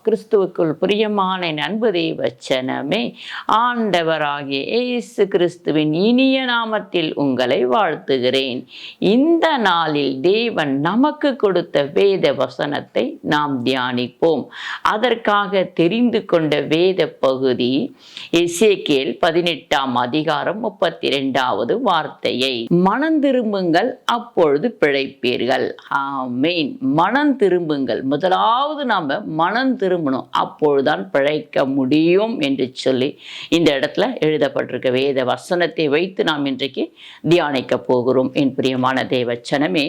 கிறிஸ்துவுக்குள் பிரியமான என் அன்பு தேவச்சனமே, ஆண்டவராகிய இயேசு கிறிஸ்துவின் இனிய நாமத்தில் உங்களை வாழ்த்துகிறேன். இந்த நாளில் தேவன் நமக்கு கொடுத்த வேத வசனத்தை நாம் தியானிப்போம். அதற்காக தெரிந்து கொண்ட வேத பகுதி எசேக்கியேல் 18ஆம் அதிகாரம் 32வது வார்த்தையை, மனம் திரும்புங்கள் அப்பொழுது பிழைப்பீர்கள். ஆமீன். மனம் திரும்புங்கள். முதலாவது நாம மனம் திரும்பணும், அப்பொழுதுதான் பிழைக்க முடியும் என்று சொல்லி இந்த இடத்துல எழுதப்பட்டிருக்க வேத வசனத்தை வைத்து நாம் இன்றைக்கு தியானிக்க போகிறோம். என் பிரியமான தேவச்சனமே,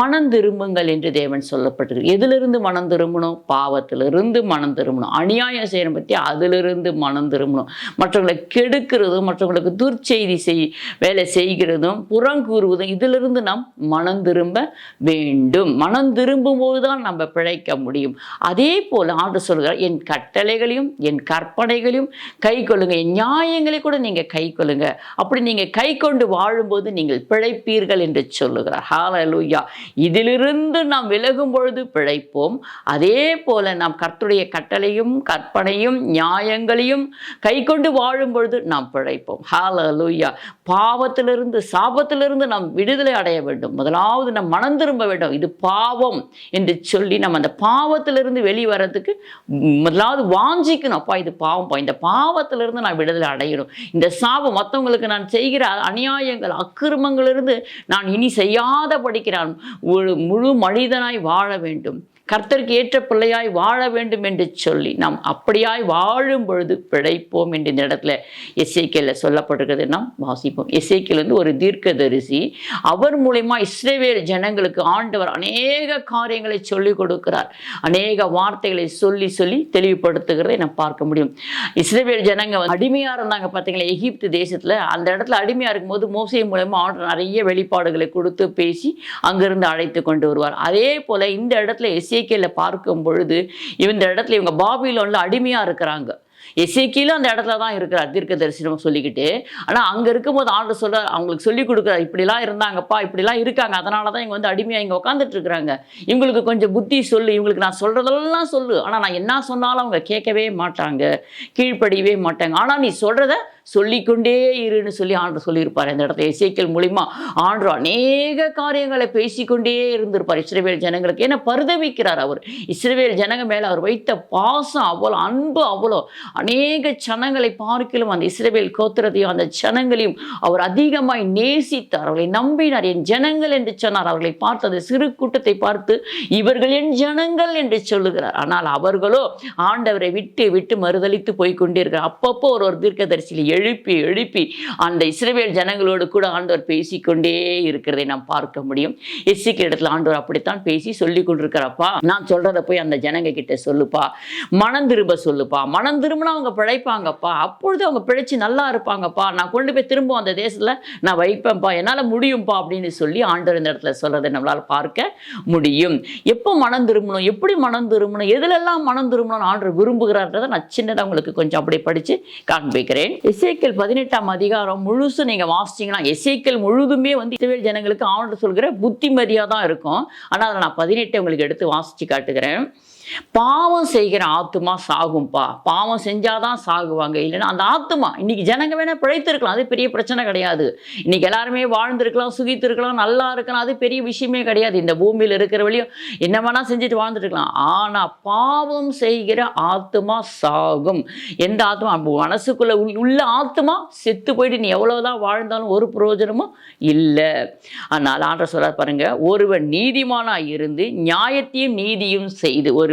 மனம் திரும்புங்கள் என்று தேவன் சொல்லப்பட்டிருக்கு. எதிலிருந்து மனம் திரும்பணும்? பாவத்திலிருந்து மனம் திரும்பணும். அநியாயம் செய்யணும் பற்றி அதிலிருந்து மனம் திரும்பணும். மற்றவங்களை கெடுக்கிறதும் மற்றவங்களுக்கு துர்ச்செய்தி வேலை செய்கிறதும் புறம் கூறுவதும் இதிலிருந்து நாம் மனம் திரும்ப வேண்டும். மனம் திரும்பும் போதுதான் நம்ம பிழைக்க முடியும். அதே போல ஆண்டவர் சொல்கிறார், என் கட்டளைகளையும் என் கற்பனைகளையும் கை கொள்ளுங்க, என் நியாயங்களை கூட நீங்க கை கொள்ளுங்க. அப்படி நீங்க கை கொண்டு வாழும்போது நீங்கள் பிழைப்பீர்கள் என்று சொல்லுகிறார். ஹல்லேலூயா. இதிலிருந்து நாம் விலகும் பொழுது பிழைப்போம். அதே போல நாம் கர்த்தருடைய கட்டளையும் கற்பனையும் நியாயங்களையும் கை கொண்டு வாழும் பொழுது நாம் பிழைப்போம். ஹல்லேலூயா. பாவத்திலிருந்து சாபத்திலிருந்து நாம் விடுதலை அடைய வேண்டும். முதலாவது நாம் மனம் திரும்ப வேண்டும். இது பாவம் என்று சொல்லி நம்ம அந்த பாவத்திலிருந்து வெளிவரதுக்கு முதலாவது வாஞ்சிக்கணும். அப்பா இது பாவம், இந்த பாவத்திலிருந்து நான் விடுதலை அடையணும். இந்த சாபம் மற்றவங்களுக்கு நான் செய்கிற அநியாயங்கள் அக்கிரமங்களிலிருந்து நான் இனி செய்யாத படிக்கிறான் ஒரு முழு மனிதனாய் வாழ வேண்டும், கர்த்தருக்கு ஏற்ற பிள்ளையாய் வாழ வேண்டும் என்று சொல்லி நாம் அப்படியாய் வாழும் பொழுது பிழைப்போம் என்று இந்த இடத்துல எசேக்கியேல்ல சொல்லப்பட்டிருக்கிறது நாம் வாசிப்போம். எசேக்கியேல் ஒரு தீர்க்கதரிசி. அவர் மூலமா இஸ்ரவேல் ஜனங்களுக்கு ஆண்டவர் அநேக காரியங்களை சொல்லிக் கொடுக்கிறார். அநேக வார்த்தைகளை சொல்லி சொல்லி தெளிவுபடுத்துகிறதை நாம் பார்க்க முடியும். இஸ்ரவேல் ஜனங்க அடிமையா இருந்தாங்க பார்த்தீங்களா, எகிப்து தேசத்துல. அந்த இடத்துல அடிமையா இருக்கும்போது மோசே மூலமா ஆண்டவர் நிறைய வெளிப்பாடுகளை கொடுத்து பேசி அங்கிருந்து அழைத்து கொண்டு வருவார். அதே போல இந்த இடத்துல எசேக்கியேல பார்க்கும் பொழுது இந்த இடத்துல இவங்க பாபிலோன்ல அடிமையா இருக்கிறாங்க. எசேக்கியேலும் அந்த இடத்துல தான் இருக்கிறார் தீர்க்க தரிசனம் சொல்லிக்கிட்டு. ஆனால் அங்கே இருக்கும்போது ஆண்டவர் சொல்கிறார், அவங்களுக்கு சொல்லிக் கொடுக்குறாரு, இப்படிலாம் இருந்தாங்கப்பா, இப்படிலாம் இருக்காங்க, அதனால தான் இங்கே அடிமையாக இங்கே உட்காந்துட்டு இருக்கிறாங்க. இவங்களுக்கு கொஞ்சம் புத்தி சொல்லு, இவங்களுக்கு நான் சொல்கிறதெல்லாம் சொல்லு. ஆனால் நான் என்ன சொன்னாலும் அவங்க கேட்கவே மாட்டாங்க, கீழ்ப்படியவே மாட்டாங்க. ஆனால் நீ சொல்கிறத சொல்லிக்கொண்டே இருன்னு சொல்லி ஆண்டவர் சொல்லியிருப்பார். இந்த இடத்துல எசேக்கியேல் மூலிமா ஆண்டவர் அநேக காரியங்களை பேசிக்கொண்டே இருந்திருப்பார் இஸ்ரவேல் ஜனங்களுக்கு. ஏன்னா பரிதபிக்கிறார் அவர். இஸ்ரவேல் ஜனங்க மேலே அவர் வைத்த பாசம் அவ்வளோ, அன்பு அவ்வளோ. அநேக ஜனங்களை பார்க்கிலும் அந்த இஸ்ரவேல் கோத்திரத்தையும் அந்த ஜனங்களையும் அவர் அதிகமாய் நேசித்தார். அவர்களை நம்பினார். என் ஜனங்கள் என்று சொன்னார். அவர்களை பார்த்து அந்த சிறு கூட்டத்தை பார்த்து இவர்கள் என் ஜனங்கள் என்று சொல்லுகிறார். ஆனால் அவர்களோ ஆண்டவரை விட்டு விட்டு மறுதலித்து போய்கொண்டிருக்கிறார். அப்பப்போ ஒரு தீர்க்கதரிசியில் எழுப்பி எழுப்பி அந்த இஸ்ரவேல் ஜனங்களோடு கூட ஆண்டவர் பேசிக்கொண்டே இருக்கிறதை நாம் பார்க்க முடியும். எசேக்கியேல் இடத்துல ஆண்டவர் அப்படித்தான் பேசி சொல்லி கொண்டிருக்கிறப்பா, நான் சொல்றதை போய் அந்த ஜனங்க கிட்ட சொல்லுப்பா, மனம் திரும்ப சொல்லுப்பா, மனம் திரும்பினா அவங்க பிழைப்பாங்கப்பா, அப்பொழுது அவங்க பிழைச்சி நல்லா இருப்பாங்கப்பா, நான் கொண்டு போய் திரும்ப அந்த தேசத்துல நான் வைப்பேன்ப்பா, என்னால முடியும்பா அப்படின்னு சொல்லி ஆண்டவர் இந்த இடத்துல சொல்றதை நம்மளால பார்க்க முடியும். எப்போ மனம் திரும்பணும், எப்படி மனம் திரும்பணும், எதுலெல்லாம் மனம் திரும்பணும்னு ஆண்டவர் விரும்புகிறார்ன்றதை நான் சின்னதாக உங்களுக்கு கொஞ்சம் அப்படி படிச்சு காண்பிக்கிறேன். எசேக்கியேல் 18ஆம் அதிகாரம் முழுசு நீங்க வாசிச்சீங்கன்னா எசேக்கியேல் முழுதுமே இஸ்ரவேல் ஜனங்களுக்கு ஆண்டவர் சொல்கிற புத்திமதியா தான் இருக்கும். ஆனால் அதை நான் 18 உங்களுக்கு எடுத்து வாசிச்சு காட்டுகிறேன். பாவம் செய்கிற ஆத்துமா சாகும்பா, பாவம் செஞ்சாதான் சாகுவாங்க, இல்லைன்னா அந்த ஆத்துமா இன்னைக்கு ஜனங்க வேணா பிழைத்திருக்கலாம், அது பெரிய பிரச்சனை கிடையாது. இன்னைக்கு எல்லாருமே வாழ்ந்திருக்கலாம், சுகித்திருக்கலாம், நல்லா இருக்கலாம், அது பெரிய விஷயமே கிடையாது. இந்த பூமியில் இருக்கிற வழியும் என்ன வேணா செஞ்சுட்டு வாழ்ந்துட்டு இருக்கலாம். ஆனா பாவம் செய்கிற ஆத்துமா சாகும். எந்த ஆத்மா மனசுக்குள்ள உள்ள ஆத்துமா செத்து போயிட்டு நீ எவ்வளவுதான் வாழ்ந்தாலும் ஒரு பிரயோஜனமும் இல்லை. அதனால ஆண்டவர் சொல்றார் பாருங்க, ஒருவன் நீதிமானா இருந்து நியாயத்தையும் நீதியும் செய்து, ஒருவன்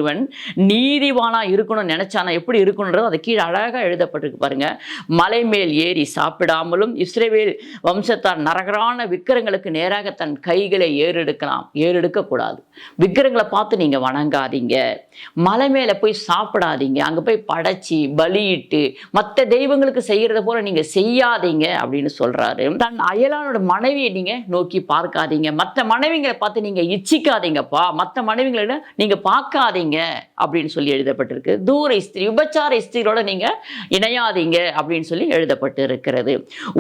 நீதிவானா இருக்கணும்னு நினைச்சானா எப்படி இருக்கணும்ன்றது அது கீழே அழகா எழுதப்பட்டிருக்கு பாருங்க. மலை மேல் ஏறி சாப்பிடாமலும் இஸ்ரவேல் வம்சத்தார் நரகரான விக்கிரங்களுக்கு நேராக தன் கைகளை ஏறெடுக்க கூடாது. விக்கிரங்களை பார்த்து நீங்க வணங்காதீங்க, மலை மேல போய் சாப்பிடாதீங்க, அங்க போய் படைச்சி பலியிட்டு மற்ற தெய்வங்களுக்கு செய்யறத போல நீங்க செய்யாதீங்க அப்படின்னு சொல்றாரு. தன் அயலானோட மனைவியை நீங்க நோக்கி பார்க்காதீங்க, மற்ற மனைவிகளை பார்த்து நீங்க இச்சிக்காதீங்கப்பா, மற்ற மனைவிகளை நீங்க பார்க்காதீங்க, இணையாதீங்க அப்படின்னு சொல்லி எழுதப்பட்டிருக்கு. தூர ஸ்திரீ, விபச்சார ஸ்திரீயோட நீங்க இணையாதீங்க அப்படின்னு சொல்லி எழுதப்பட்டு இருக்கிறது.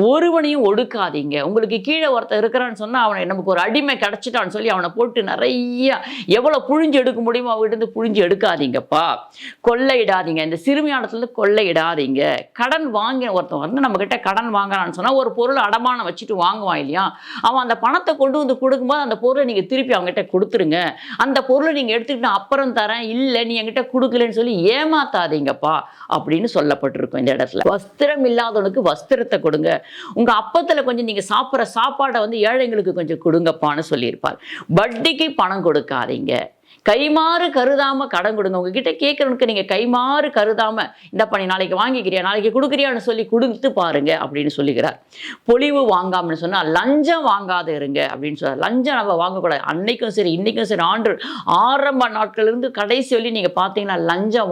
ஒருவனையும் ஒடுக்காதீங்க. உங்களுக்கு கீழே ஒருத்தர் இருக்கிறான்னு சொன்னா அவனை நமக்கு ஒரு அடிமை கிடைச்சிட்டான்னு சொல்லி அவனை போட்டு நிறைய எவ்வளவு புழிஞ்சு எடுக்க முடியுமோ அவகிட்ட இருந்து புழிஞ்சு எடுக்காதீங்கப்பா. கொள்ளையிடாதீங்க. இந்த சிறுமியானத்துல கொள்ளையிடாதீங்க. கடன் வாங்கின ஒருத்தன் வந்து நம்ம கிட்ட கடன் வாங்குறான்னு சொன்னா ஒரு பொருள் அடமானம் வச்சுட்டு வாங்குவான் இல்லையா, அவன் அந்த பணத்தை கொண்டு வந்து கொடுக்கும்போது அந்த பொருளை நீங்க திருப்பி அவங்ககிட்ட கொடுத்துருங்க. அந்த பொருளை நீங்க எடுத்துக்கிட்டு நான் அப்புறம் தரேன், இல்லை நீ என்கிட்ட கொடுக்கலன்னு சொல்லி ஏமாத்தாதீங்கப்பா அப்படின்னு சொல்லப்பட்டிருக்கும் இந்த இடத்துல. வஸ்திரம் இல்லாதவனுக்கு வஸ்திரத்தை கொடுங்க. உங்க அப்பத்துல கொஞ்சம் நீங்க சாப்பிட்ற சாப்பாடை வந்து ஏழைங்களுக்கு கொஞ்சம் கொடுங்கப்பான்னு சொல்லியிருப்பார். வட்டிக்கு பணம் கொடுக்காதீங்க. கைமாறு கருதாம கடன் கொடுங்க. உங்ககிட்ட கேட்கறவனுக்கு நீங்க கைமாறு கருதாம இந்த பண்ணி நாளைக்கு வாங்கிக்கிறியா நாளைக்கு கொடுக்குறியான்னு சொல்லி கொடுத்து பாருங்க அப்படின்னு சொல்லுகிறார். பொலிவு வாங்காமன்னு சொன்னா லஞ்சம் வாங்காத இருங்க அப்படின்னு சொல்றார். லஞ்சம் நம்ம வாங்கக்கூடாது. அன்னைக்கும் சரி இன்னைக்கும் சரி ஆண்டு ஆரம்ப நாட்கள் இருந்து கடைசி வழி நீங்க பார்த்தீங்கன்னா லஞ்சம்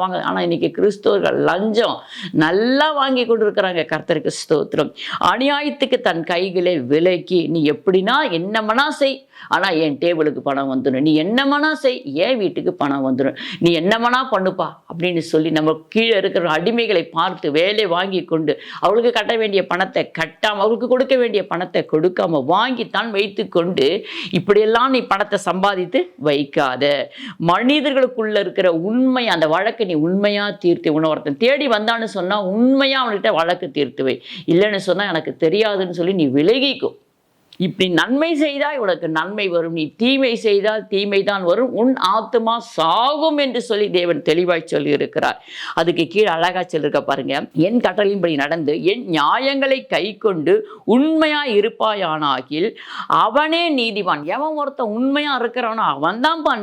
வாங்க. ஆனா இன்னைக்கு கிறிஸ்தவர்கள் லஞ்சம் நல்லா வாங்கி கொண்டு இருக்கிறாங்க. கர்த்தருக்கு ஸ்தோத்திரம். அநியாயத்துக்கு தன் கைகளை விலக்கி நீ எப்படின்னா என்னமனா செய், ஆனா என் டேபிளுக்கு பணம் வந்துடும், நீ என்னமனா செய், என் வீட்டுக்கு பணம் வந்துடும், நீ என்னமனா பண்ணுப்பா அப்படின்னு சொல்லி நம்ம கீழே இருக்கிற அடிமைகளை பார்த்து வேலை வாங்கி கொண்டு அவளுக்கு கட்ட வேண்டிய பணத்தை கட்டாம அவளுக்கு கொடுக்க வேண்டிய பணத்தை கொடுக்காம வாங்கித்தான் வைத்து கொண்டு இப்படியெல்லாம் நீ பணத்தை சம்பாதித்து வைக்காத. மனிதர்களுக்குள்ள இருக்கிற உண்மை அந்த வழக்கை நீ உண்மையா தீர்த்து ஒருத்தன் தேடி வந்தான்னு சொன்னா உண்மையா அவன்கிட்ட வழக்கு தீர்த்து வை. இல்லைன்னு சொன்னா எனக்கு தெரியாதுன்னு சொல்லி நீ விலகிக்கும். இப்படி நன்மை செய்தால் உனக்கு நன்மை வரும், நீ தீமை செய்தால் தீமை தான் வரும், உன் ஆத்மா சாகும் என்று சொல்லி தேவன் தெளிவாய் சொல்லி இருக்கிறார். அதுக்கு கீழே அழகா சொல்லிருக்க பாருங்க. என் கட்டளையின்படி நடந்து என் நியாயங்களை கை கொண்டு உண்மையா இருப்பாயானாகில் அவனே நீதிமான். எவன் ஒருத்தன் உண்மையா இருக்கிறவனோ அவன் தான்ப்பா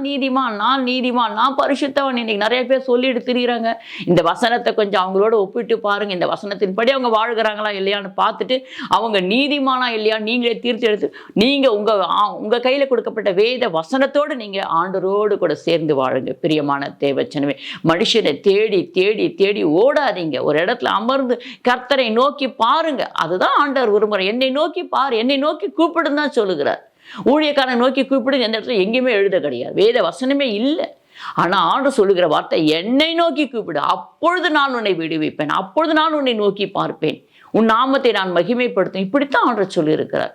நீதிமான். நான் பரிசுத்தவன். இன்னைக்கு நிறைய பேர் சொல்லிட்டு திரிகிறாங்க. இந்த வசனத்தை கொஞ்சம் அவங்களோட ஒப்பிட்டு பாருங்க. இந்த வசனத்தின்படி அவங்க வாழ்கிறாங்களா இல்லையான்னு பார்த்துட்டு அவங்க நீதிமானா இல்லையா நீங்களே தீர்த்து எடுத்து நீங்க உங்க கையில கொடுக்கப்பட்ட வேத வசனத்தோடு நீங்க ஆண்டவரோடு கூட சேர்ந்து வாழுங்க. பிரியமான தேவச்சனமே, மனுஷனை தேடி தேடி தேடி ஓடாதீங்க. ஒரு இடத்துல அமர்ந்து கர்த்தரை நோக்கி பாருங்க. அதுதான் ஆண்டவர் விரும்புகிறார். என்னை நோக்கி பாரு, என்னை நோக்கி கூப்பிடுன்னு தான் சொல்லுகிறார். ஊழியக்காரனை நோக்கி கூப்பிடுங்க எந்த இடத்துல எங்கேயுமே எழுத கிடையாது, வேத வசனமே இல்லை. ஆனா ஆண்டவர் சொல்லுகிற வார்த்தை என்னை நோக்கி கூப்பிடு, அப்பொழுது நான் உன்னை விடுவிப்பேன், அப்பொழுது நான் உன்னை நோக்கி பார்ப்பேன், உன் நாமத்தை நான் மகிமைப்படுத்தும். இப்படித்தான் ஆண்டவர் சொல்லியிருக்கிறார்.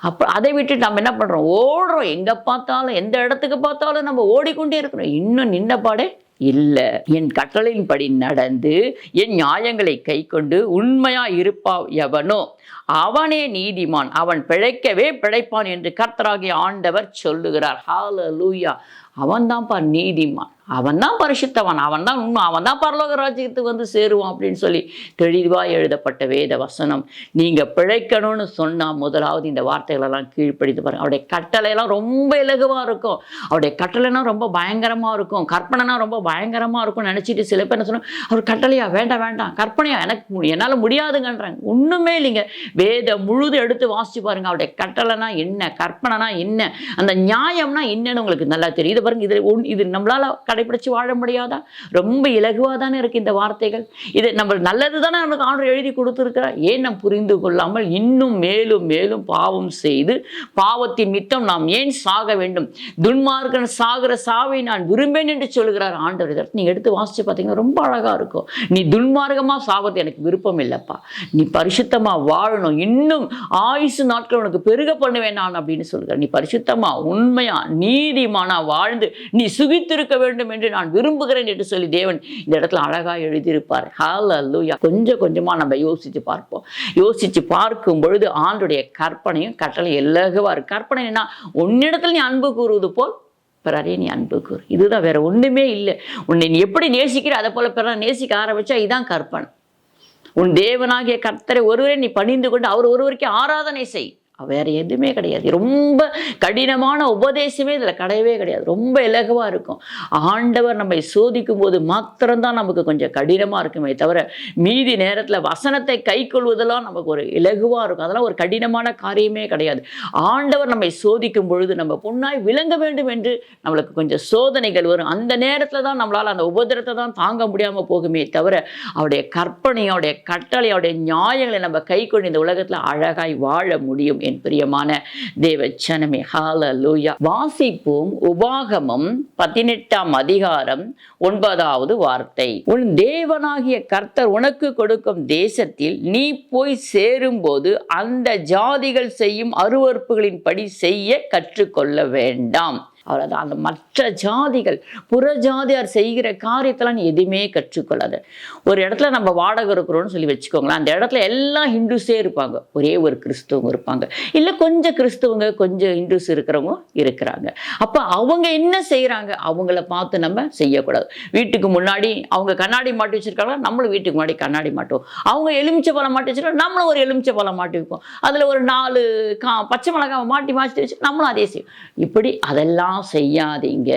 அப்போ அதை விட்டுட்டு நம்ம என்ன பண்றோம், ஓடுறோம். எங்க பார்த்தாலும் எந்த இடத்துக்கு பார்த்தாலும் நம்ம ஓடிக்கொண்டே இருக்கிறோம். இன்னும் நின்னபாடே இல்லை. என் கட்டளையின்படி நடந்து என் நியாயங்களை கை கொண்டு உண்மையா இருப்பா எவனோ அவனே நீதிமான், அவன் பிழைக்கவே பிழைப்பான் என்று கர்த்தராகிய ஆண்டவர் சொல்லுகிறார். ஹல்லேலூயா. அவன் தான்ப்பா நீதிமான், அவன் தான் பரிசுத்தவன், அவன் தான் உண்மை, அவன் தான் பரலோக ராஜ்யத்துக்கு வந்து சேருவான் அப்படின்னு சொல்லி தெளிவாக எழுதப்பட்ட வேத வசனம். நீங்க பிழைக்கணும்னு சொன்னா முதலாவது இந்த வார்த்தைகளெல்லாம் கீழ்ப்படித்து பாருங்க. அவருடைய கட்டளையெல்லாம் ரொம்ப இலகுவா இருக்கும், அவருடைய கட்டளைனா ரொம்ப பயங்கரமா இருக்கும், கற்பனைனா ரொம்ப பயங்கரமா இருக்கும் நினைச்சிட்டு சில பேர் என்ன சொன்னா அவர் கட்டளையா வேண்டாம் கற்பனையா என்னால முடியாதுங்கன்றாங்க. ஒண்ணுமே இல்லைங்க. வேதம் முழுது எடுத்து வாசிச்சு பாருங்க. அவருடைய கட்டளைனா என்ன, கற்பனைனா என்ன, அந்த நியாயம்னா என்னன்னு உங்களுக்கு நல்லா தெரியும். இது பாருங்க, இது நம்மளால கடைபிடிச்சு வாழ முடியாதா? ரொம்ப இலகுவா தானே இருக்கு இந்த வார்த்தைகள். இது நம்ம நல்லது தானே நமக்கு ஆண்டவர் எழுதி கொடுத்துருக்கிறார். ஏன் நாம் புரிந்து கொள்ளாமல் இன்னும் மேலும் மேலும் பாவம் செய்து பாவத்தின் மித்தம் நாம் ஏன் சாக வேண்டும்? துன்மார்க்கன் சாகிற சாவை நான் விரும்பேன் என்று சொல்கிறார் ஆண்டவர். இதை நீங்க எடுத்து வாசிச்சு பார்த்தீங்கன்னா ரொம்ப அழகா இருக்கும். நீ துன்மார்க்கமா சாவது எனக்கு விருப்பம் இல்லைப்பா, நீ பரிசுத்தமா வாழணும், இன்னும் ஆயுசு நாட்கள் உனக்கு பெருக பண்ணுவேன் நான் அப்படின்னு சொல்கிறார். நீ பரிசுத்தமா உண்மையா நீதிமானா வாழ்ந்து நீ சுகித்திருக்க வேண்டும் என்று நான் விரும்புகிறேன் என்று சொல்லி தேவன் இந்த இடத்துல அழகா எழுதியிருப்பார். ஹல்லேலூயா. கொஞ்சம் கொஞ்சமா நம்ம யோசிச்சு பார்ப்போம். யோசிச்சு பார்க்கும் பொழுது ஆண்டுடைய கற்பனையும் கட்டளை இலகுவா இருக்கு. கற்பனைனா உன்னிடத்தில் நீ அன்பு கூறுவது போல் பிறரே நீ அன்பு கூறு. இதுதான், வேற ஒண்ணுமே இல்லை. உன்னை நீ எப்படி நேசிக்கிற அதை போல பிறரை நேசிக்க ஆரம்பிச்சா இதுதான் கற்பனை. உன் தேவனாகிய கர்த்தரை ஒருவரே நீ பணிந்து கொண்டு அவர் ஒருவருக்கே ஆராதனை செய். வேற எதுவுமே கிடையாது. ரொம்ப கடினமான உபதேசமே இதில் கிடையவே கிடையாது. ரொம்ப இலகுவா இருக்கும். ஆண்டவர் நம்மை சோதிக்கும் போது மாத்திரம்தான் நமக்கு கொஞ்சம் கடினமா இருக்குமே தவிர மீதி நேரத்தில் வசனத்தை கை கொள்வதெல்லாம் நமக்கு ஒரு இலகுவா இருக்கும். அதெல்லாம் ஒரு கடினமான காரியமே கிடையாது. ஆண்டவர் நம்மை சோதிக்கும் பொழுது நம்ம பொன்னாய் விளங்க வேண்டும் என்று நம்மளுக்கு கொஞ்சம் சோதனைகள் வரும். அந்த நேரத்தில் தான் நம்மளால் அந்த உபதிரத்தை தான் தாங்க முடியாமல் போகுமே தவிர அவருடைய கற்பனையும் அவருடைய கட்டளை அவருடைய நியாயங்களை நம்ம கை கொண்டு இந்த உலகத்தில் அழகாய் வாழ முடியும் என் பிரியமான தேவச்சனமே. ஹல்லேலூயா. வாசிப்போம். உபாகமம் 18ஆம் அதிகாரம் 9வது வார்த்தை. உன் தேவனாகிய கர்த்தர் உனக்கு கொடுக்கும் தேசத்தில் நீ போய் சேரும்போது அந்த ஜாதிகள் செய்யும் அருவருப்புகளின்படி செய்ய கற்றுக்கொள்ள வேண்டாம். அவ்வளோதான். அந்த மற்ற ஜாதிகள் புறஜாதியார் செய்கிற காரியத்தெல்லாம் நீ எதுவுமே கற்றுக்கொள்ளாத. ஒரு இடத்துல நம்ம வாடகை இருக்கிறோன்னு சொல்லி வச்சுக்கோங்களேன். அந்த இடத்துல எல்லாம் ஹிந்துஸே இருப்பாங்க, ஒரே ஒரு கிறிஸ்துவங்க இருப்பாங்க, இல்லை கொஞ்சம் கிறிஸ்துவங்க கொஞ்சம் ஹிந்துஸ் இருக்கிறவங்க இருக்கிறாங்க. அப்போ அவங்க என்ன செய்கிறாங்க அவங்கள பார்த்து நம்ம செய்யக்கூடாது. வீட்டுக்கு முன்னாடி அவங்க கண்ணாடி மாட்டி வச்சுருக்காங்க, நம்மளும் வீட்டுக்கு முன்னாடி கண்ணாடி மாட்டுவோம். அவங்க எலுமிச்சை பழம் மாட்டி வச்சுருக்காங்க, நம்மளும் ஒரு எலுமிச்சை பழம் மாட்டி வைப்போம். அதில் ஒரு 4 பச்சை மிளகாய் மாட்டி வச்சு நம்மளும் அதே செய்வோம். இப்படி அதெல்லாம் செய்யாதீங்க.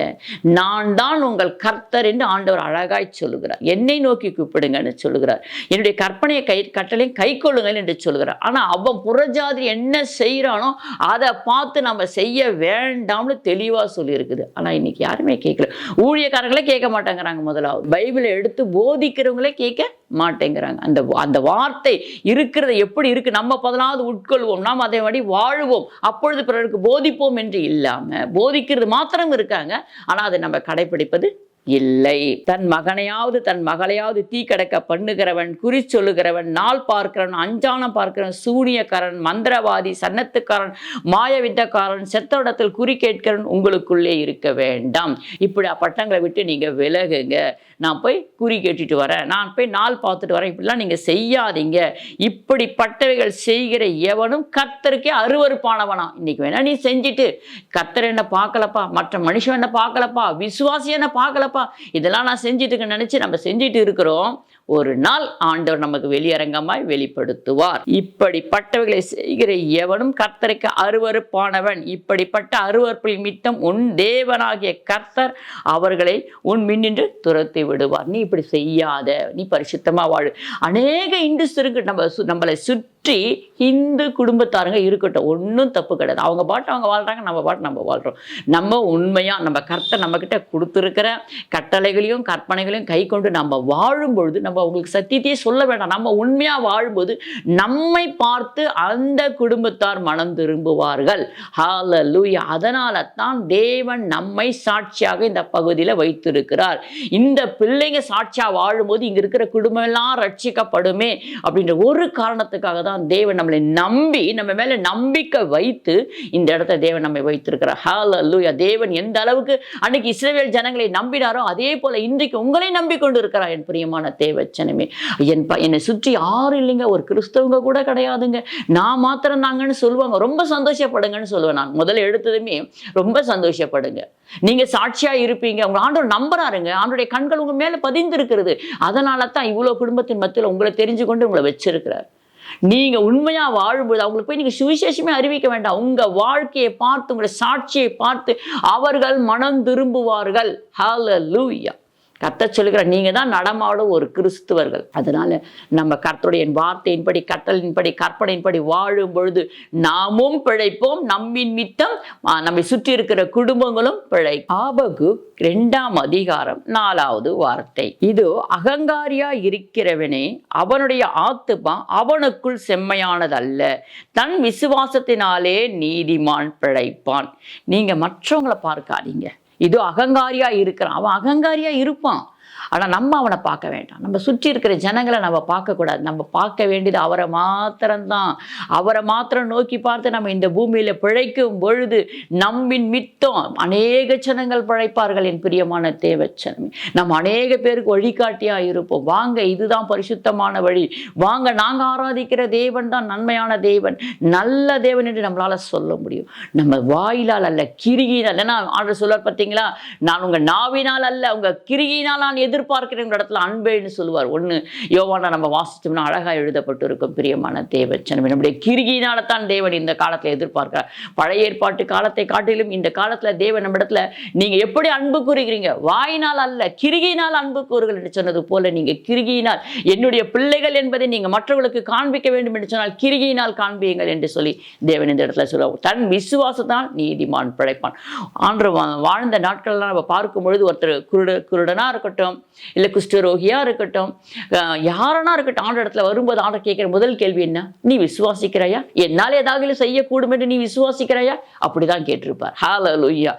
நான் தான் உங்கள் கர்த்தர் என்று ஆண்டவர் அழகாய் சொல்லுகிறார். என்னை நோக்கி கூப்பிடுங்கன்னு சொல்லுகிறார். என்னுடைய கற்பனையை கட்டளையும் கை கொள்ளுங்கள் என்று சொல்லுகிறார். ஆனால் அவன் புறஜாதி என்ன செய்கிறானோ அதை பார்த்து நம்ம செய்ய வேண்டாம்னு தெளிவாக சொல்லியிருக்குது. ஆனால் இன்னைக்கு யாருமே கேட்கல. ஊழியக்காரங்களே கேட்க மாட்டேங்கிறாங்க. முதலாவது பைபிளை எடுத்து போதிக்கிறவங்களே கேட்க மாட்டேங்கிறாங்க. அந்த வார்த்தை இருக்கிறது எப்படி இருக்கு, நம்ம 14 உட்கொள்வோம், நாம் அதை வழி வாழ்வோம், அப்பொழுது பிறருக்கு போதிப்போம் என்று இல்லாம போதிக்கிறது மாத்திரம் இருக்காங்க. ஆனா அதை நம்ம கடைபிடிப்பது இல்லை. தன் மகனையாவது தன் மகளையாவது தீ கடக்க பண்ணுகிறவன், குறி சொல்லுகிறவன், நாள் பார்க்கிறவன், அஞ்சானம் பார்க்கிறவன், சூனியக்காரன், மந்திரவாதி, சன்னத்துக்காரன், மாயவித்தக்காரன், செத்த இடத்தில் குறி கேட்கிறவன் உங்களுக்குள்ளே இருக்க வேண்டாம். இப்படி பட்டங்களை விட்டு நீங்க விலகுங்க. நான் போய் குறி கேட்டுட்டு வரேன், நான் போய் நாள் பார்த்துட்டு வரேன், இப்படிலாம் நீங்க செய்யாதீங்க. இப்படிப்பட்டவைகள் செய்கிற எவனும் கர்த்தருக்கே அருவருப்பானவனா. இன்னைக்கு வேணா நீ செஞ்சுட்டு கர்த்தர் என்ன பார்க்கலப்பா, மற்ற மனுஷன் என்ன பார்க்கலப்பா, விசுவாசி என்ன பார்க்கலப்பா, இதெல்லாம் நான் செஞ்சுட்டு நினைச்சு நம்ம செஞ்சுட்டு இருக்கிறோம். ஒரு நாள் ஆண்டவர் நமக்கு வெளியரங்கமாய் வெளிப்படுத்துவார். இப்படிப்பட்டவைகளை செய்கிற எவனும் கர்த்தருக்கு அருவருப்பானவன். இப்படிப்பட்ட அருவருப்பில் மித்தம் உன் தேவனாகிய கர்த்தர் அவர்களை உன் மின்னின்று துரத்தி விடுவார். நீ இப்படி செய்யாத, நீ பரிசுத்தமா வாழு. அநேக இந்துஸ் இருக்கு நம்மளை சுற்றி இந்து குடும்பத்தாருங்க இருக்கட்டும், ஒன்றும் தப்பு கிடையாது. அவங்க பாட்டு அவங்க வாழ்றாங்க, நம்ம பாட்டு நம்ம வாழ்றோம். நம்ம உண்மையா நம்ம கர்த்தர் நம்ம கிட்ட கொடுத்துருக்கிற கட்டளைகளையும் கற்பனைகளையும் கை கொண்டு நம்ம வாழும் பொழுது நம்ம அவங்களுக்கு சத்தியத்தையே சொல்ல வேண்டாம். நம்ம உண்மையா வாழும்போது நம்மை பார்த்து அந்த குடும்பத்தார் மனம் திரும்புவார்கள். ஹல்லேலூயா. அதனால தான் தேவன் நம்மை சாட்சியாக இந்த பகுதியில் வைத்திருக்கிறார். இந்த பிள்ளைங்க சாட்சியா வாழும்போது இங்க இருக்கிற குடும்பம் எல்லாம் ரட்சிக்கப்படுமே அப்படின்ற ஒரு காரணத்துக்காக தான் தேவன் நம்மளை நம்பி, நம்ம மேல நம்பிக்கை வைத்து இந்த இடத்துல தேவன் நம்மை வைத்திருக்கிறார். ஹல்லேலூயா. தேவன் எந்த அளவுக்கு அன்னைக்கு இஸ்ரவேல் ஜனங்களை நம்பினாரோ அதே போல இன்றைக்கு உங்களை நம்பிக்கொண்டு இருக்கிறார். என் பிரியமான தேவச்சனமே, என்னை சுற்றி யாரும் இல்லைங்க, ஒரு கிறிஸ்தவங்க கூட கிடையாதுங்க, நான் மாத்திரம் தாங்கன்னு சொல்லுவாங்க. ரொம்ப சந்தோஷப்படுங்கன்னு சொல்லுவேன். நான் முதல்ல எடுத்ததுமே ரொம்ப சந்தோஷப்படுங்க, நீங்க சாட்சியா இருப்பீங்க, உங்க ஆண்டவர் நம்புறாருங்க, ஆண்டவருடைய கண்கள் உங்க மேல பதிந்து இருக்கிறது. அதனால தான் இவ்வளவு குடும்பத்தின் மத்தியில் உங்களை தெரிஞ்சு கொண்டு உங்களை வச்சிருக்கிறார். நீங்க உண்மையா வாழும்போது அவங்களுக்கு போய் நீங்க சுவிசேஷமே அறிவிக்க வேண்டாம். உங்க வாழ்க்கையை பார்த்து, உங்களுடைய சாட்சியை பார்த்து அவர்கள் மனம் திரும்புவார்கள். ஹல்லேலூயா. கர்த்தர் சொல்லுகிற நீங்க தான் நடமாடும் ஒரு கிறிஸ்துவர்கள். அதனால நம்ம கர்த்தருடைய வார்த்தையின்படி, கட்டளையின்படி, கற்பனையின்படி வாழும் பொழுது நாமும் பிழைப்போம், நம்மின் மித்தம் நம்மை சுற்றி இருக்கிற குடும்பங்களும் பிழை. ஆபகுக் 2ஆம் அதிகாரம் 4வது வார்த்தை. இது அகங்காரியா இருக்கிறவனே அவனுடைய ஆத்துமா அவனுக்குள் செம்மையானதல்ல, தன் விசுவாசத்தினாலே நீதிமான் பிழைப்பான். நீங்க மற்றவங்களை பார்க்காதீங்க. இது அகங்காரியா இருக்கிறான், அவன் அகங்காரியா இருப்பான். ஆனால் நம்ம அவனை பார்க்க வேண்டாம். நம்ம சுற்றி இருக்கிற ஜனங்களை நம்ம பார்க்கக்கூடாது. நம்ம பார்க்க வேண்டியது அவரை மாத்திரம்தான். அவரை மாத்திரம் நோக்கி பார்த்து நம்ம இந்த பூமியில் பிழைக்கும் பொழுது நம்மின் மித்தம் அநேக ஜனங்கள் பிழைப்பார்கள். என் பிரியமான தேவச்சனமே, நம்ம அநேக பேருக்கு வழிகாட்டியாக இருப்போம். வாங்க, இதுதான் பரிசுத்தமான வழி, வாங்க, நாங்கள் ஆராதிக்கிற தேவன் தான் நன்மையான தேவன், நல்ல தேவன் என்று நம்மளால சொல்ல முடியும். நம்ம வாயிலால் அல்ல, கிரியினால். ஏன்னா ஆண்டவர் சொல்வார் பார்த்தீங்களா, நான் உங்கள் நாவினால் அல்ல உங்கள் கிரியினால் நான் எதிர்பார்க்கிறேன் இடத்துல அன்பேன்னு சொல்லுவார். ஒன்று யோவானா நம்ம வாசிச்சோம்னா அழகாக எழுதப்பட்டு இருக்கும். பிரியமான தேவச்சனமே, நம்முடைய கிரியினால தான் தேவன் இந்த காலத்தில் எதிர்பார்க்கிறார். பழைய ஏற்பாட்டு காலத்தை காட்டிலும் இந்த காலத்தில் தேவன் நம்ம இடத்துல நீங்க எப்படி அன்பு கூறுகிறீங்க, வாயினால் அல்ல கிரியினால் அன்பு கூறுகள் என்று சொன்னது போல நீங்க கிரியினால் என்னுடைய பிள்ளைகள் என்பதை நீங்க மற்றவர்களுக்கு காண்பிக்க வேண்டும் என்று சொன்னால் கிரியினால் காண்பியுங்கள் என்று சொல்லி தேவன் இந்த இடத்துல சொல்லுவார். தன் விசுவாசத்தான் நீதிமான் பிழைப்பான். ஆண்டு வாழ்ந்த நாட்கள்லாம் நம்ம பார்க்கும் பொழுது ஒருத்தர் குருடனா இருக்கட்டும், இருக்கட்டும், இல்லை குஷ்டரோகியா இருக்கட்டும், யாரனா இருக்கட்டும், ஆண்டு இடத்துல வரும்போது ஆண்டவர் கேட்கிற முதல் கேள்வி என்ன? நீ விசுவாசிக்கிறாயா? என்னால் ஏதாவது செய்யக்கூடும் என்று நீ விசுவாசிக்கிறாயா? அப்படிதான் கேட்டிருப்பார். ஹல்லேலூயா.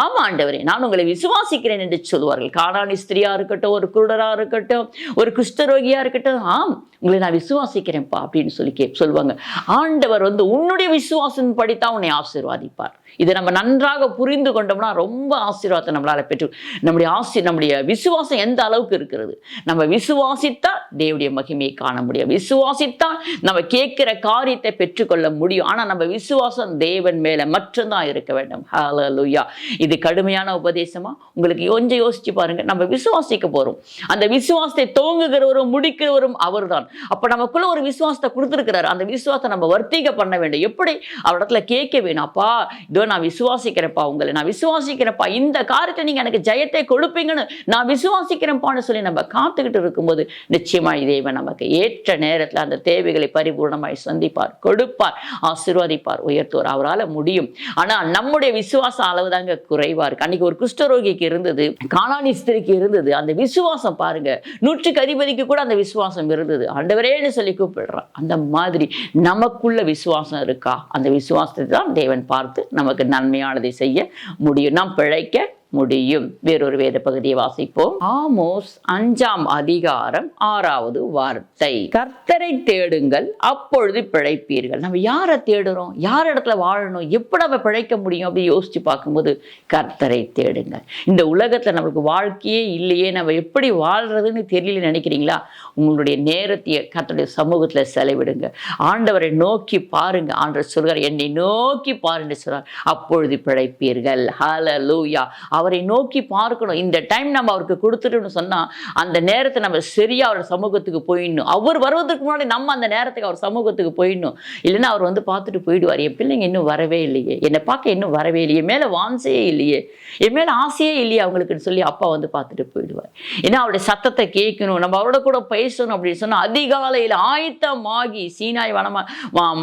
ஆமா ஆண்டவரே, நான் உங்களை விசுவாசிக்கிறேன் என்று சொல்வார்கள். கானானி ஸ்திரியா இருக்கட்டும், ஒரு குருடரா இருக்கட்டும், ஒரு குஷ்டரோகியா இருக்கட்டும், ஆம் உங்களை நான் விசுவாசிக்கிறேன்ப்பா அப்படின்னு சொல்லி சொல்லுவாங்க. ஆண்டவர் உன்னுடைய விசுவாசம் படித்தான் உன்னை ஆசீர்வாதிப்பார். இதை நம்ம நன்றாக புரிந்து கொண்டோம்னா ரொம்ப ஆசீர்வாதத்தை நம்மளால பெற்று நம்முடைய விசுவாசம் எந்த அளவுக்கு இருக்கிறது. நம்ம விசுவாசித்தா தேவனுடைய மகிமையை காண முடியும். விசுவாசித்தா நம்ம கேட்கிற காரியத்தை பெற்றுக்கொள்ள முடியும். ஆனா நம்ம விசுவாசம் தேவன் மேல மட்டும்தான் இருக்க வேண்டும். ஹல்லேலூயா. இது கடுமையான உபதேசமா? உங்களுக்கு கொஞ்சம் யோசிச்சு பாருங்க. நம்ம விசுவாசிக்க போறோம். அந்த விசுவாசத்தை துவங்குகிறவரும் முடிக்கிறவரும் அவர்தான். அப்ப நமக்குள்ள ஒரு விசுவாசத்தை கொடுத்திருக்கிறார். அந்த விசுவாசத்தை நம்ம வர்த்திக்க பண்ண வேண்டும். எப்படி? அவரிடத்துல கேட்க வேணும். அப்பா, இதோ நான் விசுவாசிக்கிறேன்ப்பா, உங்களை நான் விசுவாசிக்கிறேன்ப்பா, இந்த காரியத்தை நீங்க எனக்கு ஜெயத்தை கொடுப்பீங்கன்னு நான் விசுவாசிக்கிறேன்ப்பான்னு சொல்லி நம்ம காத்துக்கிட்டு இருக்கும்போது நிச்சயமாய் தேவன் நமக்கு ஏற்ற நேரத்தில் அந்த தேவைகளை பரிபூர்ணமாய் சந்திப்பார், கொடுப்பார், ஆசீர்வதிப்பார், உயர்த்துவார். அவரால் முடியும். ஆனா நம்முடைய விசுவாச அளவுதாங்க குறைவா இருக்கு. அன்னைக்கு ஒரு குஷ்டரோகிக்கு இருந்தது, கானானி ஸ்திரிக்கு இருந்தது. அந்த விசுவாசம் பாருங்க, 100க்கு அதிபதிக்கு கூட அந்த விசுவாசம் இருந்தது. ஆண்டவரேன்னு சொல்லி கூப்பிடுறான். அந்த மாதிரி நமக்குள்ள விசுவாசம் இருக்கா? அந்த விசுவாசத்தை தான் தேவன் பார்த்து நமக்கு நன்மையானதை செய்ய முடியும். நாம் பிழைக்க முடியும். வேறொரு வேத பகுதியை வாசிப்போம். ஆமோஸ் 5ஆம் அதிகாரம் 6வது வார்த்தை. கர்த்தரை தேடுங்கள், அப்பொழுது பிழைப்பீர்கள். நம்ம யாரை தேடுறோம்? யார் இடத்துல வாழணும்? எப்படி நம்ம பிழைக்க முடியும் அப்படி யோசிச்சு பார்க்கும்போது கர்த்தரை தேடுங்கள். இந்த உலகத்துல நம்மளுக்கு வாழ்க்கையே இல்லையே, நம்ம எப்படி வாழ்றதுன்னு தெரியல நினைக்கிறீங்களா? உங்களுடைய நேரத்தை கர்த்தருடைய சமூகத்துல செலவிடுங்க. ஆண்டவரை நோக்கி பாருங்க. ஆண்டவர் சொல்றார், என்னை நோக்கி பாருன்னு சொல்றார், அப்பொழுது பிழைப்பீர்கள். ஹல்லேலூயா. அவரை நோக்கி பார்க்கணும். இந்த டைம் நம்ம அவருக்கு கொடுத்துட்டோம்னு சொன்னா அந்த நேரத்தை நம்ம சரியா அவர் சமூகத்துக்கு போயிடணும். அவர் வருவதற்கு முன்னாடி நம்ம அந்த நேரத்துக்கு அவர் சமூகத்துக்கு போயிடணும். இல்லைன்னா அவர் பார்த்துட்டு போயிடுவார். என் பிள்ளைங்க இன்னும் வரவே இல்லையே, என்னை பார்க்க இன்னும் வரவே இல்லையே, மேல வாஞ்சையே இல்லையே, என் மேல ஆசையே இல்லையே அவங்களுக்குன்னு சொல்லி அப்பா பார்த்துட்டு போயிடுவார். ஏன்னா அவருடைய சத்தத்தை கேட்கணும், நம்ம அவரோட கூட பேசணும் அப்படின்னு சொன்னா அதிகாலையில் ஆயத்தமாகி சீனாய்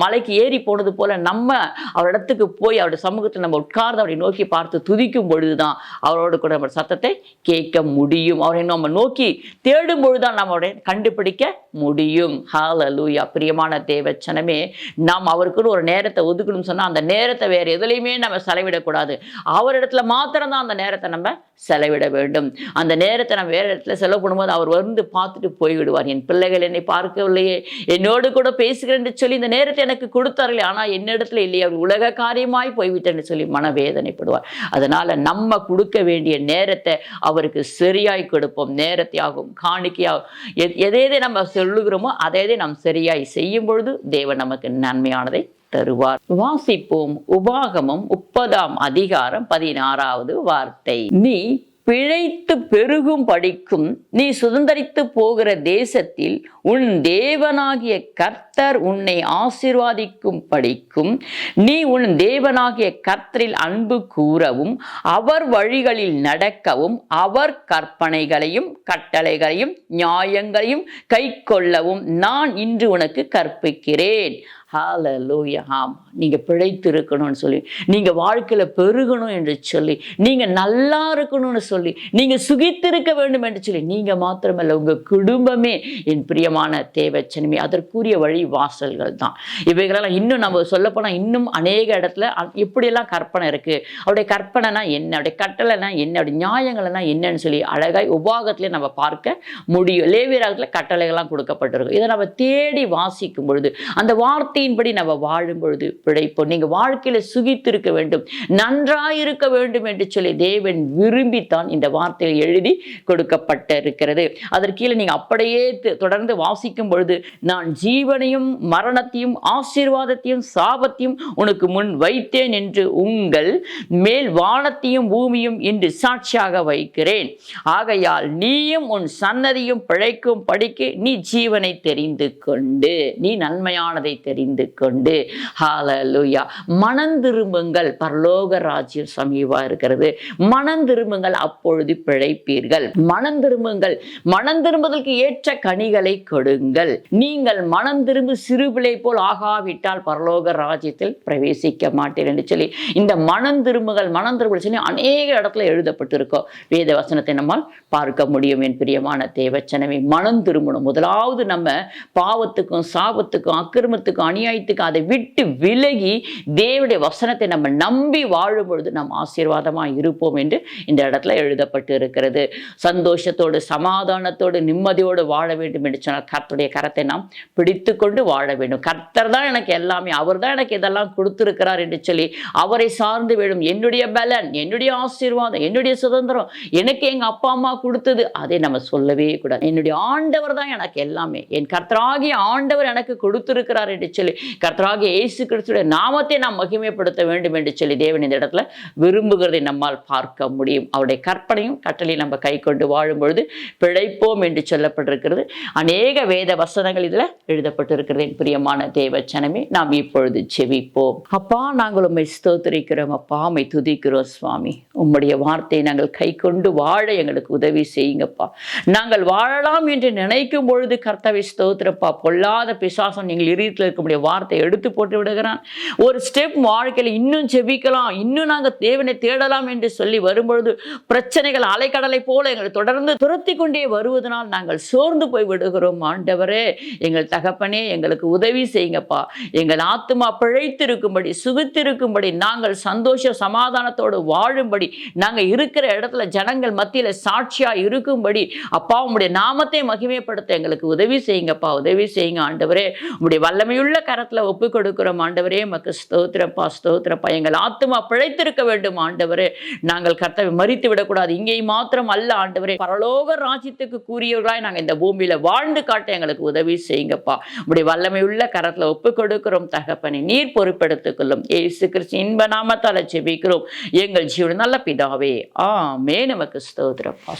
மலைக்கு ஏறி போனது போல நம்ம அவரிடத்துக்கு போய் அவருடைய சமூகத்தில் நம்ம உட்கார்ந்து அவரை நோக்கி பார்த்து துதிக்கும் பொழுதுதான் அவரோடு கூட நம்ம சத்தத்தை கேட்க முடியும். அவரை நம்ம நோக்கி தேடும் பொழுதுதான் நம்ம அவரை கண்டுபிடிக்க முடியும். ஹல்லேலூயா. பிரியமான தேவச்சனமே, நாம் அவருக்குன்னு ஒரு நேரத்தை ஒதுக்கணும்னு சொன்னா அந்த நேரத்தை வேற எதுலையுமே நம்ம செலவிடக்கூடாது. அவரிடத்துல மாத்திரம்தான் அந்த நேரத்தை நம்ம செலவிட வேண்டும். அந்த நேரத்தை நம்ம வேற இடத்துல செலவு பண்ணும்போது அவர் பார்த்துட்டு போய்விடுவார். என் பிள்ளைகள் என்னை பார்க்கவில்லையே, என்னோடு கூட பேசுகிறேன்னு சொல்லி இந்த நேரத்தை எனக்கு கொடுத்தார்களே, ஆனா என்னிடத்துல இல்லையே, அவர் உலக காரியமாய் போய்விட்டேன்னு சொல்லி மனவேதனைப்படுவார். அதனால நம்ம கொடுக்க வேண்டிய நேரத்தை அவருக்கு சரியாய் கொடுப்போம். நேரத்தை ஆகும், காணிக்கையாகும், எதை நம்ம சொல்லுகிறோமோ அதை நாம் சரியாய் செய்யும் பொழுது தேவன் நமக்கு நன்மையானதை தருவார். வாசிப்போம். உபாகமம் 30ஆம் அதிகாரம் 16வது வார்த்தை. நீ பிழைத்து பெருகும் படிக்கும் நீ சுதந்தரித்து போகிற தேசத்தில் உன் தேவனாகிய கர்த்தர் உன்னை ஆசீர்வாதிக்கும் படிக்கும் நீ உன் தேவனாகிய கர்த்தரில் அன்பு கூறவும் அவர் வழிகளில் நடக்கவும் அவர் கற்பனைகளையும் கட்டளைகளையும் நியாயங்களையும் கைக்கொள்ளவும் நான் இன்று உனக்கு கற்பிக்கிறேன். ஹல்லேலூயா. ஆமாம், நீங்கள் பிழைத்து இருக்கணும்னு சொல்லி, நீங்கள் வாழ்க்கையில் பெருகணும் என்று சொல்லி, நீங்கள் நல்லா இருக்கணும்னு சொல்லி, நீங்கள் சுகித்திருக்க வேண்டும் என்று சொல்லி, நீங்கள் மாத்திரமல்ல உங்கள் குடும்பமே என் பிரியமான தேவச்சனமே அதற்குரிய வழி வாசல்கள் தான். இவைகளெல்லாம் இன்னும் நம்ம சொல்லப்போனால் இன்னும் அநேக இடத்துல எப்படியெல்லாம் கற்பனை இருக்குது, அவருடைய கற்பனைனா என்ன, அவருடைய கட்டளைனா என்ன, அவருடைய நியாயங்கள்னா என்னன்னு சொல்லி அழகாய் உபாகத்திலே நம்ம பார்க்க முடியும். லேவியராகத்தில் கட்டளைகள்லாம் கொடுக்கப்பட்டிருக்கும். இதை நம்ம தேடி வாசிக்கும் பொழுது அந்த வார்த்தையின்படி நம்ம வாழும் பொழுது பிழைப்போம். நீங்க வாழ்க்கையில சுகித்திருக்க வேண்டும், நன்றாயிருக்க வேண்டும் என்று சொல்லி தேவன் விரும்பித்தான் இந்த வார்த்தையில் எழுதி கொடுக்கப்பட்டிருக்கிறது. அதற்கு கீழே நீங்க அப்படியே தொடர்ந்து வாசிக்கும் பொழுது, நான் ஜீவனையும் மரணத்தையும் ஆசீர்வாதத்தையும் சாபத்தையும் உனக்கு முன் வைத்தேன் என்று உங்கள் மேல் வானத்தையும் பூமியும் இன்று சாட்சியாக வைக்கிறேன். ஆகையால் நீயும் உன் சன்னதியும் பிழைக்கும் படிக்க நீ ஜீவனை தெரிந்து கொண்டு, நீ நன்மையானதை தெரிந்து தெரிந்து கொண்டு ஹalleluya மனந்திரும்புங்கள், பரலோக ராஜ்யம் சமீபமா இருக்கிறது. மனந்திரும்புங்கள், அப்பொழுது பிழைப்பீர்கள். மனந்திரும்புங்கள், மனந்திரும்புதலுக்கு ஏற்ற கனிகளை கொடுங்கள். நீங்கள் மனந்திரும்பு சிறுபிள்ளை போல் ஆகாவிட்டால் பரலோக ராஜ்யத்தில் பிரவேசிக்க மாட்டீர் என்று சொல்லி இந்த மனந்திரும்புகள் சொல்லி அநேக இடத்துல எழுதப்பட்டிருக்கோம். வேத வசனத்தை நம்மால் பார்க்க முடியும். என் பிரியமான தேவச்சனமே, மனம் திரும்பணும். முதலாவது நம்ம பாவத்துக்கும் சாபத்துக்கும் அக்கிரமத்துக்கும் அநியாயத்துக்கும் அதை விட்டு விலகி தேவனுடைய வசனத்தை நம்ம நம்பி வாழும் பொழுது நாம் ஆசீர்வாதமாக இருப்போம் என்று இந்த இடத்துல எழுதப்பட்டு இருக்கிறது. சந்தோஷத்தோடு சமாதானத்தோடு நிம்மதியோடு வாழ வேண்டும் என்று சொன்னால் கர்த்தருடைய கரத்தை நாம் பிடித்து கொண்டு வாழ வேண்டும். கர்த்தர் தான் எனக்கு எல்லாமே, அவர் தான் எனக்கு இதெல்லாம் கொடுத்திருக்கிறார் என்று சொல்லி அவரை சார்ந்து வேண்டும். என்னுடைய பலன், என்னுடைய ஆசீர்வாதம், என்னுடைய சுதந்திரம் எனக்கு எங்க அப்பா அம்மா கொடுத்தது, அதை நம்ம சொல்லவே கூடாது. என்னுடைய ஆண்டவர் தான் எனக்கு எல்லாமே, என் கர்த்தராகிய ஆண்டவர் எனக்கு கொடுத்திருக்கிறார் என்று சொல்லி கர்த்தராகிய இயேசு கிறிஸ்துவின் நாமத்தை நாம் மகிமைப்படுத்த வேண்டும் என்று சொல்லி தேவன் இந்த இடத்துல விரும்புகிறதை நம்மால் பார்க்க முடியும். அவருடைய கற்பனையும் கட்டளையும் நம்ம கை கொண்டு வாழும் பொழுது பிழைப்போம் என்று சொல்லப்பட்டிருக்கிறது. அநேக வேத வசனங்கள் இதில் எழுதப்பட்டிருக்கிறது. என் பிரியமான தேவச்சனமே, நாம் இப்பொழுது செவிப்போம். அப்பா, நாங்கள் உம்மை ஸ்தோத்திரிக்கிறோம். அப்பா, உம்மை துதிக்கிறோம் சுவாமி. உம்முடைய வார்த்தையை நாங்கள் கை கொண்டு வாழ எங்களுக்கு உதவி செய்யுங்கப்பா. நாங்கள் வாழலாம் என்று நினைக்கும் பொழுது கர்த்தாவே ஸ்தோத்திரப்பா, பொல்லாத பிசாசம் நீங்கள் இருட்டில் இருக்கக்கூடிய வார்த்தையை எடுத்து போட்டு விடுகிறான். ஒரு ஸ்டெப் வாழ்க்கையில் இன்னும் செபிக்கலாம், இன்னும் நாங்கள் தேவனை தேடலாம் என்று சொல்லி வரும்பொழுது பிரச்சனைகள் அலைக்கடலை போல எங்களை தொடர்ந்து துரத்தி கொண்டே வருவதனால் நாங்கள் சோர்ந்து போய் விடுகிறோம். ஆண்டவரே, எங்கள் தகப்பனே, எங்களுக்கு உதவி செய்யுங்கப்பா. எங்கள் ஆத்துமா பிழைத்திருக்கும்படி, சுகித்திருக்கும்படி, நாங்கள் சந்தோஷ சமாதானத்தோடு வாழும்படி, நாங்கள் இருக்கிற இடத்துல ஜனங்கள் மத்தியில் சாட்சியா இருக்கும்படி அப்பா உம்முடைய நாமத்தை மகிமைப்படுத்த எங்களுக்கு உதவி செய்யுங்கப்பா. உதவி செய்யுங்க ஆண்டவரே. உம்முடைய வல்லமையுள்ள கரத்துல ஒப்பு கொடுக்கிறோம் ஆண்டவரே. மக்கு ஸ்தோத்திரப்பா, ஸ்தோத்திரப்பா. எங்கள் ஆத்துமா பிழைத்திருக்க வேண்டும் ஆண்டவரே. நாங்கள் கர்த்தரை மறித்து விடக்கூடாது. இங்கே மாத்திரம் அல்ல ஆண்டவரே, பரலோக ராஜ்யத்துக்கு கூறியவர்களாய் நாங்கள் இந்த பூமியில வாழ்ந்து காட்ட எங்களுக்கு உதவி செய்யுங்கப்பா. உம்முடைய வல்லமையுள்ள கரத்துல ஒப்பு கொடுக்கிறோம் தகப்பனை. நீர் பொறுப்பெடுத்துக் கொள்ளும். இயேசு கிறிஸ்து இன்ப நாமத்தால ஜெபிக்கிறோம் எங்கள் ஜீவன் நல்ல பிதாவே. ஆமென். நமக்கு ஸ்தோத்திரப்பா.